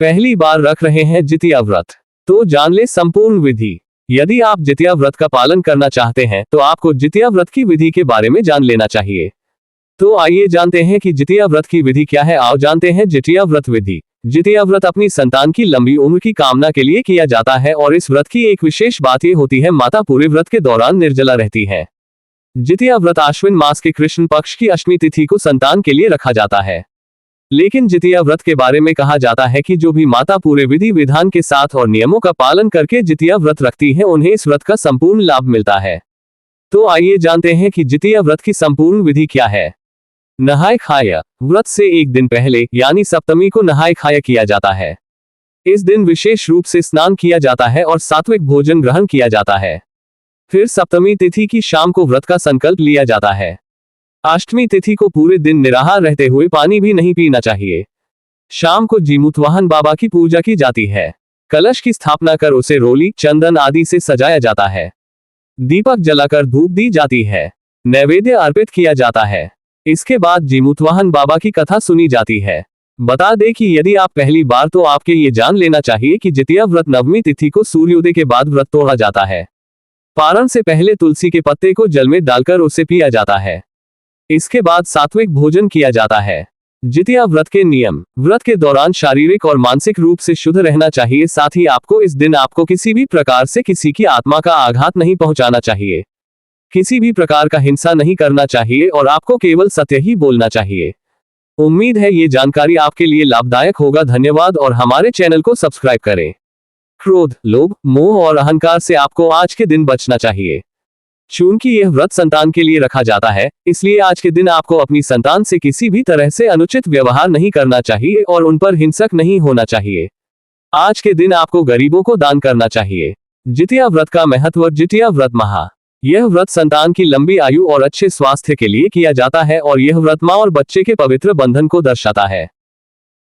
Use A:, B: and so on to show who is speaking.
A: पहली बार रख रहे हैं जितिया व्रत, तो जान ले संपूर्ण विधि। यदि आप जितिया व्रत का पालन करना चाहते हैं तो आपको जितिया व्रत की विधि के बारे में जान लेना चाहिए। तो आइए जानते हैं कि जितिया व्रत की विधि क्या है। आओ जानते हैं जितिया व्रत विधि। जितिया व्रत अपनी संतान की लंबी उम्र की कामना के लिए किया जाता है और इस व्रत की एक विशेष बात यह होती है, माता पूरे व्रत के दौरान निर्जला रहती है। जितिया व्रत आश्विन मास के कृष्ण पक्ष की अष्टमी तिथि को संतान के लिए रखा जाता है। लेकिन जितिया व्रत के बारे में कहा जाता है कि जो भी माता पूरे विधि विधान के साथ और नियमों का पालन करके जितिया व्रत रखती है, उन्हें इस व्रत का संपूर्ण लाभ मिलता है। तो आइए जानते हैं कि जितिया व्रत की संपूर्ण विधि क्या है। नहाय खाया। व्रत से एक दिन पहले यानी सप्तमी को नहाय खाया किया जाता है। इस दिन विशेष रूप से स्नान किया जाता है और सात्विक भोजन ग्रहण किया जाता है। फिर सप्तमी तिथि की शाम को व्रत का संकल्प लिया जाता है। अष्टमी तिथि को पूरे दिन निराहार रहते हुए पानी भी नहीं पीना चाहिए। शाम को जीमूतवाहन बाबा की पूजा की जाती है। कलश की स्थापना कर उसे रोली, चंदन आदि से सजाया जाता है। दीपक जलाकर धूप दी जाती है। नैवेद्य अर्पित किया जाता है। इसके बाद जीमूतवाहन बाबा की कथा सुनी जाती है। बता दें कि यदि आप पहली बार तो आपके ये जान लेना चाहिए कि जितिया व्रत नवमी तिथि को सूर्योदय के बाद व्रत तोड़ा जाता है। पारण से पहले तुलसी के पत्ते को जल में डालकर उसे पिया जाता है। इसके बाद सात्विक भोजन किया जाता है। जितिया व्रत के नियम। व्रत के दौरान शारीरिक और मानसिक रूप से शुद्ध रहना चाहिए। साथ ही आपको इस दिन आपको किसी भी प्रकार से किसी की आत्मा का आघात नहीं पहुंचाना चाहिए। किसी भी प्रकार का हिंसा नहीं करना चाहिए और आपको केवल सत्य ही बोलना चाहिए। उम्मीद है ये जानकारी आपके लिए लाभदायक होगा। धन्यवाद और हमारे चैनल को सब्सक्राइब करें। क्रोध, लोभ, मोह और अहंकार से आपको आज के दिन बचना चाहिए। चूंकि यह व्रत संतान के लिए रखा जाता है, इसलिए आज के दिन आपको अपनी संतान से किसी भी तरह से अनुचित व्यवहार नहीं करना चाहिए और उन पर हिंसक नहीं होना चाहिए। आज के दिन आपको गरीबों को दान करना चाहिए। जितिया व्रत का महत्व। जितिया व्रत महा। यह व्रत संतान की लंबी आयु और अच्छे स्वास्थ्य के लिए किया जाता है और यह व्रत मां और बच्चे के पवित्र बंधन को दर्शाता है।